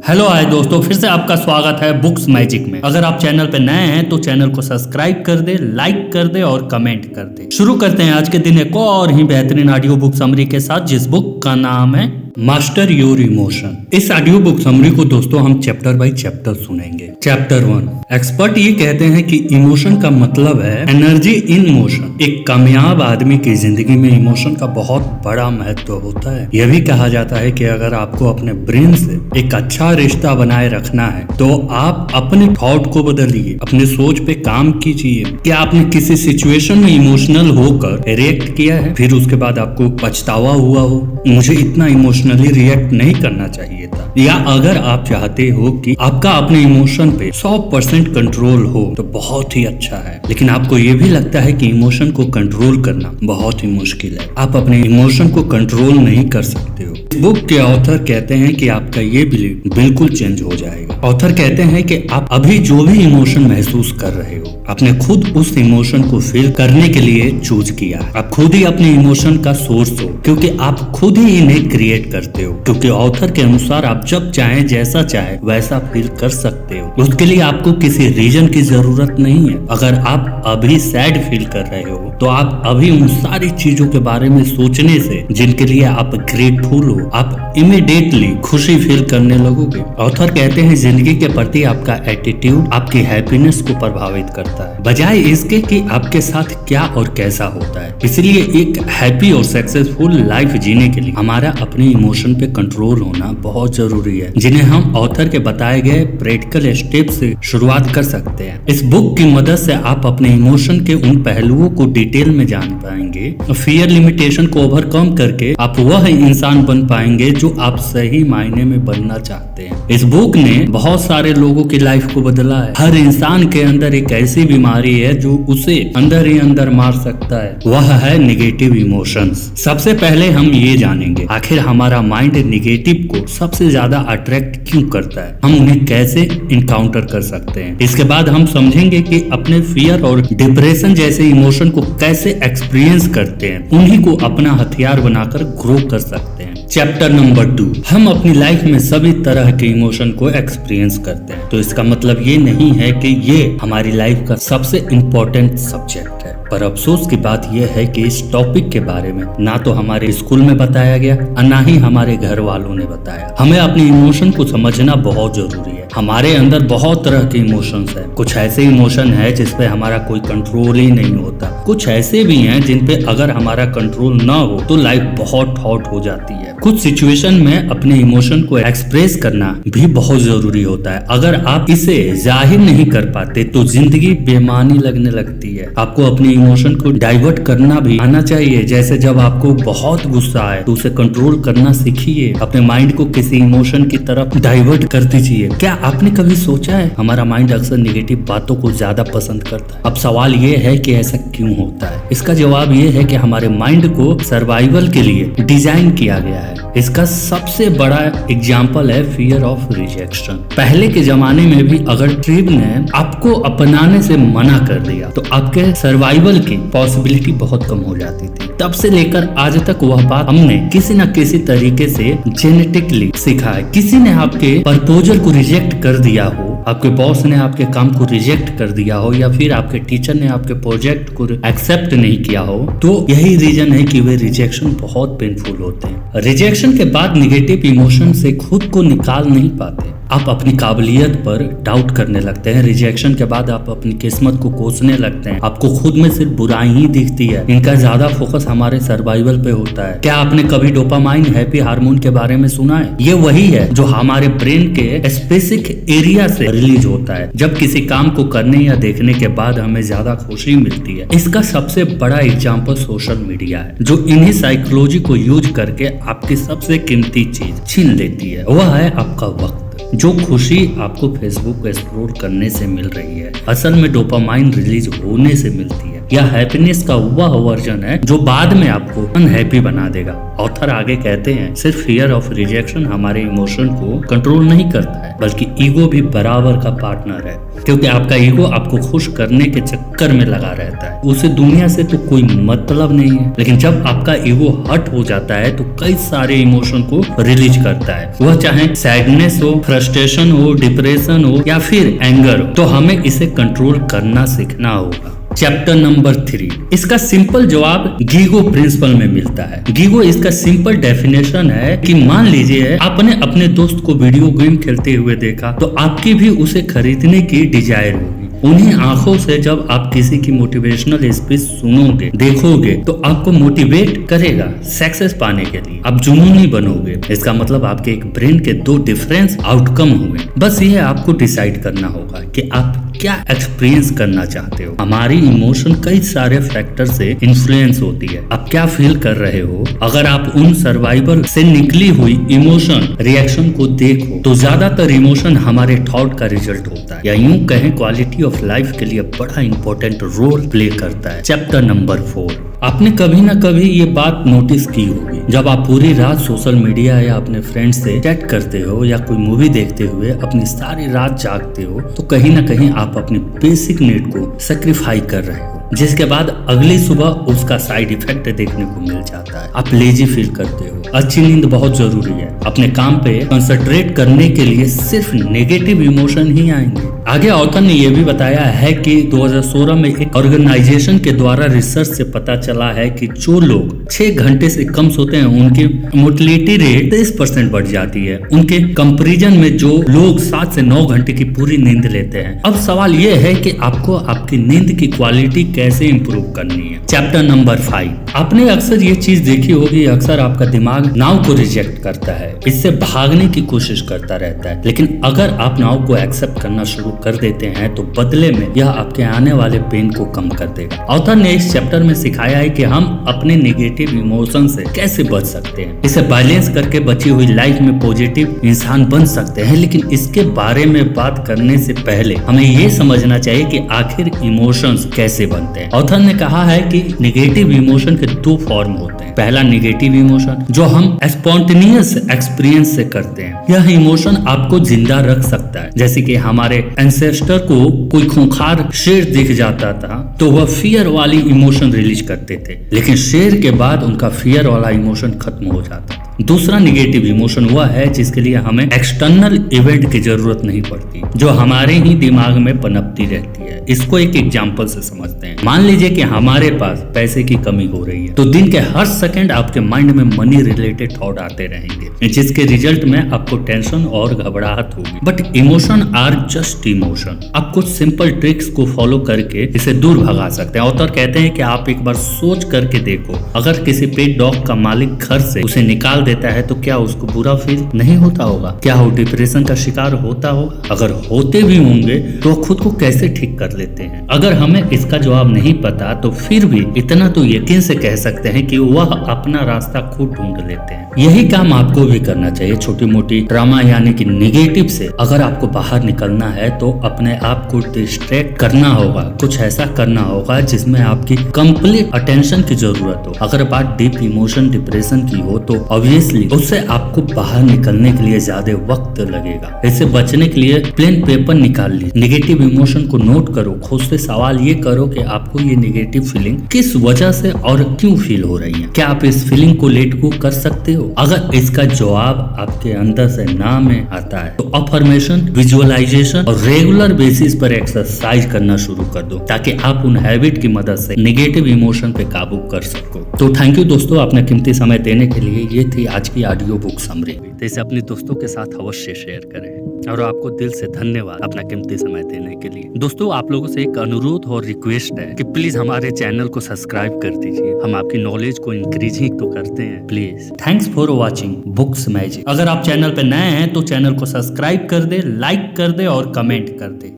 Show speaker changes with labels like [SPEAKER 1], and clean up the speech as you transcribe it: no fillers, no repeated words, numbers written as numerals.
[SPEAKER 1] Hello hi दोस्तों, फिर से आपका स्वागत है बुक्स मैजिक में। अगर आप चैनल पे नए हैं तो चैनल को सब्सक्राइब कर दे, लाइक कर दे और कमेंट कर दे। शुरू करते हैं आज के दिन एक और ही बेहतरीन ऑडियो बुक समरी के साथ, जिस बुक का नाम है मास्टर योर इमोशन। इस ऑडियो बुक समरी को दोस्तों हम चैप्टर बाय चैप्टर सुनेंगे। चैप्टर 1, एक्सपर्ट ये कहते हैं कि इमोशन का मतलब है एनर्जी इन मोशन। एक कामयाब आदमी की जिंदगी में इमोशन का बहुत बड़ा महत्व होता है। यह भी कहा जाता है कि अगर आपको अपने ब्रेन से एक अच्छा रिश्ता बनाए रखना है तो आप अपने थॉट को बदलिए, अपने सोच पे काम कीजिए। क्या आपने किसी सिचुएशन में इमोशनल होकर रिएक्ट किया है, फिर उसके बाद आपको पछतावा हुआ हो, मुझे इतना इमोशनली रिएक्ट नहीं करना चाहिए था? या अगर आप चाहते हो कि आपका अपने इमोशन पे 100% कंट्रोल हो तो बहुत ही अच्छा है, लेकिन आपको ये भी लगता है कि इमोशन को कंट्रोल करना बहुत ही मुश्किल है, आप अपने इमोशन को कंट्रोल नहीं कर सकते हो। इस बुक के ऑथर कहते हैं कि आपका ये बिलीव बिल्कुल चेंज हो जाएगा। ऑथर कहते हैं कि आप अभी जो भी इमोशन महसूस कर रहे हो, आपने खुद उस इमोशन को फील करने के लिए चूज किया है। आप खुद ही अपने इमोशन का सोर्स हो, क्योंकि आप खुद ही इन्हें क्रिएट करते हो। क्योंकि ऑथर के अनुसार आप जब चाहे, जैसा चाहे वैसा फील कर सकते हो। उसके लिए आपको किसी रीजन की जरूरत नहीं है। अगर आप अभी सैड फील कर रहे हो तो आप अभी उन सारी चीजों के बारे में सोचने से जिनके लिए आप ग्रेटफुल हो, आप इमीडिएटली खुशी फील करने लगोगे। ऑथर कहते हैं जिंदगी के प्रति आपका एटीट्यूड आपकी हैप्पीनेस को प्रभावित करता है, बजाय इसके कि आपके साथ क्या और कैसा होता है। इसलिए एक हैप्पी और सक्सेसफुल लाइफ जीने के लिए हमारा अपने इमोशन पे कंट्रोल होना बहुत जरूरी है, जिन्हें हम ऑथर के बताए गए प्रैक्टिकल स्टेप से शुरुआत कर सकते हैं। इस बुक की मदद से आप अपने इमोशन के उन पहलुओं को डिटेल में जान पाएंगे। फियर लिमिटेशन को ओवरकम करके आप वह इंसान बन पाएंगे जो आप सही मायने में बनना चाहते हैं। इस बुक ने बहुत सारे लोगों की लाइफ को बदला है। हर इंसान के अंदर एक ऐसी बीमारी है जो उसे अंदर ही अंदर मार सकता है, वह है निगेटिव इमोशंस। सबसे पहले हम ये जानेंगे आखिर हमारा माइंड निगेटिव को सबसे ज्यादा अट्रैक्ट क्यों करता है, हम उन्हें कैसे इनकाउंटर कर सकते हैं। इसके बाद हम समझेंगे कि अपने फियर और डिप्रेशन जैसे इमोशन को कैसे एक्सपीरियंस करते हैं, उन्हीं को अपना हथियार बनाकर ग्रो कर सकते हैं। चैप्टर नंबर 2, हम अपनी लाइफ में सभी तरह के इमोशन को एक्सपीरियंस करते हैं, तो इसका मतलब ये नहीं है कि ये हमारी लाइफ का सबसे इम्पोर्टेंट सब्जेक्ट है। पर अफसोस की बात यह है कि इस टॉपिक के बारे में ना तो हमारे स्कूल में बताया गया और ना ही हमारे घर वालों ने बताया। हमें अपने इमोशन को समझना बहुत जरूरी है। हमारे अंदर बहुत तरह के इमोशंस हैं। कुछ ऐसे इमोशन है जिसपे हमारा कोई कंट्रोल ही नहीं होता, कुछ ऐसे भी हैं जिन पे अगर हमारा कंट्रोल ना हो तो लाइफ बहुत हॉट हो जाती है। कुछ सिचुएशन में अपने इमोशन को एक्सप्रेस करना भी बहुत जरूरी होता है। अगर आप इसे जाहिर नहीं कर पाते तो जिंदगी बेमानी लगने लगती है। आपको अपने इमोशन को डाइवर्ट करना भी आना चाहिए। जैसे जब आपको बहुत गुस्सा आए तो उसे कंट्रोल करना सीखिए, अपने माइंड को किसी इमोशन की तरफ डाइवर्ट कर दीजिए। क्या आपने कभी सोचा है हमारा माइंड अक्सर नेगेटिव बातों को ज्यादा पसंद करता है? अब सवाल ये है कि ऐसा क्यों होता है। इसका जवाब ये है कि हमारे माइंड को सर्वाइवल के लिए डिजाइन किया गया है। इसका सबसे बड़ा एग्जाम्पल है फियर ऑफ रिजेक्शन। पहले के जमाने में भी अगर ट्राइब ने आपको अपनाने से मना कर दिया तो आपके सर्वाइवल की पॉसिबिलिटी बहुत कम हो जाती थी। तब से लेकर आज तक वह बात हमने किसी न किसी तरीके से जेनेटिकली सीखा है। किसी ने आपके प्रपोजल को रिजेक्ट कर दिया हो, आपके बॉस ने आपके काम को रिजेक्ट कर दिया हो, या फिर आपके टीचर ने आपके प्रोजेक्ट को एक्सेप्ट नहीं किया हो, तो यही रीजन है कि वे रिजेक्शन बहुत पेनफुल होते हैं। रिजेक्शन के बाद निगेटिव इमोशन से खुद को निकाल नहीं पाते। आप अपनी काबिलियत पर डाउट करने लगते हैं। रिजेक्शन के बाद आप अपनी किस्मत को कोसने लगते हैं। आपको खुद में सिर्फ बुराई ही दिखती है। इनका ज्यादा फोकस हमारे सर्वाइवल पे होता है। क्या आपने कभी डोपामाइन हैप्पी हार्मोन के बारे में सुना है? ये वही है जो हमारे ब्रेन के स्पेसिफिक एरिया से रिलीज होता है जब किसी काम को करने या देखने के बाद हमें ज्यादा खुशी मिलती है। इसका सबसे बड़ा एग्जाम्पल सोशल मीडिया है, जो इन्हीं साइकोलॉजी को यूज करके आपकी सबसे कीमती चीज छीन लेती है। वह है आपका वक्त। जो खुशी आपको फेसबुक स्क्रॉल करने से मिल रही है, असल में डोपामाइन रिलीज होने से मिलती है। या हैप्पीनेस का वह वर्जन है जो बाद में आपको अनहैप्पी बना देगा। ऑथर आगे कहते हैं सिर्फ फियर ऑफ रिजेक्शन हमारे इमोशन को कंट्रोल नहीं करता है, बल्कि ईगो भी बराबर का पार्टनर है, क्योंकि आपका ईगो आपको खुश करने के चक्कर में लगा रहता है। उसे दुनिया से तो कोई मतलब नहीं है, लेकिन जब आपका ईगो हर्ट हो जाता है तो कई सारे इमोशन को रिलीज करता है, वह चाहे सैडनेस हो, फ्रस्ट्रेशन हो, डिप्रेशन हो या फिर एंगर हो। तो हमें इसे कंट्रोल करना सीखना होगा। चैप्टर नंबर 3, इसका सिंपल जवाब गीगो प्रिंसिपल में मिलता है। गीगो इसका सिंपल डेफिनेशन है कि मान लीजिए आपने अपने दोस्त को वीडियो गेम खेलते हुए देखा तो आपकी भी उसे खरीदने की डिजायर होगी। उन्हीं आंखों से जब आप किसी की मोटिवेशनल स्पीच सुनोगे, देखोगे तो आपको मोटिवेट करेगा सक्सेस पाने के लिए। आप जुनूनी बनोगे। इसका मतलब आपके एक ब्रेन के 2 डिफरेंस आउटकम हुए। बस ये आपको डिसाइड करना होगा कि आप क्या एक्सपीरियंस करना चाहते हो। हमारी इमोशन कई सारे फैक्टर से इन्फ्लुएंस होती है। आप क्या फील कर रहे हो, अगर आप उन सर्वाइवल से निकली हुई इमोशन रिएक्शन को देखो तो ज्यादातर इमोशन हमारे थॉट का रिजल्ट होता है, या यूं कहें क्वालिटी ऑफ लाइफ के लिए बड़ा इंपॉर्टेंट रोल प्ले करता है। चैप्टर नंबर 4, आपने कभी ना कभी ये बात नोटिस की होगी, जब आप पूरी रात सोशल मीडिया या अपने फ्रेंड्स से चैट करते हो या कोई मूवी देखते हुए अपनी सारी रात जागते हो, तो कहीं ना कहीं आप अपनी बेसिक नीड को सेक्रीफाई कर रहे हो, जिसके बाद अगली सुबह उसका साइड इफेक्ट देखने को मिल जाता है। आप लेजी फील करते हो। अच्छी नींद बहुत जरूरी है। अपने काम पे कंसंट्रेट करने के लिए सिर्फ नेगेटिव इमोशन ही आएंगे। आगे ऑथर ने यह भी बताया है कि 2016 में एक ऑर्गेनाइजेशन के द्वारा रिसर्च से पता चला है कि जो लोग 6 घंटे से कम सोते हैं उनकी मोर्टेलिटी रेट 30% बढ़ जाती है, उनके कंपैरिजन में जो लोग 7 से 9 घंटे की पूरी नींद लेते हैं। अब सवाल यह है कि आपको आपकी नींद की क्वालिटी कैसे इंप्रूव करनी है। चैप्टर नंबर 5, आपने अक्सर ये चीज देखी होगी, अक्सर आपका दिमाग नाव को रिजेक्ट करता है, इससे भागने की कोशिश करता रहता है, लेकिन अगर आप नाव को एक्सेप्ट करना शुरू कर देते हैं तो बदले में यह आपके आने वाले पेन को कम कर देगा। ऑथर ने इस चैप्टर में सिखाया है कि हम अपने नेगेटिव इमोशन से कैसे बच सकते हैं। इसे बैलेंस करके बची हुई लाइफ में पॉजिटिव इंसान बन सकते हैं, लेकिन इसके बारे में बात करने से पहले हमें ये समझना चाहिए कि आखिर इमोशंस कैसे बनते हैं। ऑथर ने कहा है कि नेगेटिव इमोशन के 2 फॉर्म होते हैं। पहला नेगेटिव इमोशन जो हम स्पॉन्टेनियस एक्सपीरियंस से करते हैं। यह इमोशन आपको जिंदा रख सकता है, जैसे कि हमारे एंसेस्टर को कोई खूंखार शेर दिख जाता था तो वह फियर वाली इमोशन रिलीज करते थे, लेकिन शेर के बाद उनका फियर वाला इमोशन खत्म हो जाता था। दूसरा नेगेटिव इमोशन वह है जिसके लिए हमें एक्सटर्नल इवेंट की जरूरत नहीं पड़ती, जो हमारे ही दिमाग में पनपती रहती है। इसको एक एग्जांपल से समझते हैं। मान लीजिए कि हमारे पास पैसे की कमी हो रही है, तो दिन के हर सेकंड आपके माइंड में मनी रिलेटेड थॉट आते रहेंगे, जिसके रिजल्ट में आपको टेंशन और घबराहट होगी। But emotion are just emotion. आप कुछ सिंपल ट्रिक्स को फॉलो करके इसे दूर भगा सकते हैं। ऑथर कहते हैं कि आप एक बार सोच करके देखो, अगर किसी पेट डॉग का मालिक घर से उसे निकाल देता है तो क्या उसको बुरा फील नहीं होता होगा? क्या वो डिप्रेशन का शिकार होता होगा? अगर होते भी होंगे तो खुद को कैसे ठीक कर लेते हैं? अगर हमें इसका जवाब नहीं पता तो फिर भी इतना तो यकीन से कह सकते हैं कि वह अपना रास्ता खुद ढूंढ लेते हैं। यही काम आपको भी करना चाहिए। छोटी मोटी ड्रामा यानी कि नेगेटिव से अगर आपको बाहर निकलना है तो अपने आप को डिस्ट्रैक्ट करना होगा, कुछ ऐसा करना होगा जिसमें आपकी कंप्लीट अटेंशन की जरूरत हो। अगर बात डीप इमोशन डिप्रेशन की हो तो ऑब्वियसली उससे आपको बाहर निकलने के लिए ज्यादा वक्त लगेगा। इससे बचने के लिए प्लेन पेपर निकाल लीजिए, नेगेटिव इमोशन को नोट करो, खुद से सवाल ये करो कि आपको ये नेगेटिव फीलिंग किस वजह से और क्यों फील हो रही है। क्या आप इस फीलिंग को लेट गो कर सकते हो? अगर इसका जवाब आपके अंदर से ना में आता है तो अफर्मेशन, विजुअलाइजेशन और रेगुलर बेसिस पर एक्सरसाइज करना शुरू कर दो, ताकि आप उन हैबिट की मदद से नेगेटिव इमोशन पे काबू कर सको। तो थैंक यू दोस्तों, अपना कीमती समय देने के लिए। ये थी आज की ऑडियो बुक समरी। तो इसे अपने दोस्तों के साथ अवश्य शेयर करें, और आपको दिल से धन्यवाद अपना कीमती समय देने के लिए। दोस्तों, आप लोगों से एक अनुरोध और रिक्वेस्ट है कि प्लीज हमारे चैनल को सब्सक्राइब कर दीजिए। हम आपकी नॉलेज को इंक्रीज ही तो करते हैं, please. Thanks for watching books magic. अगर आप चैनल पे नए हैं तो चैनल को सब्सक्राइब कर दे, लाइक कर दे और कमेंट कर दे।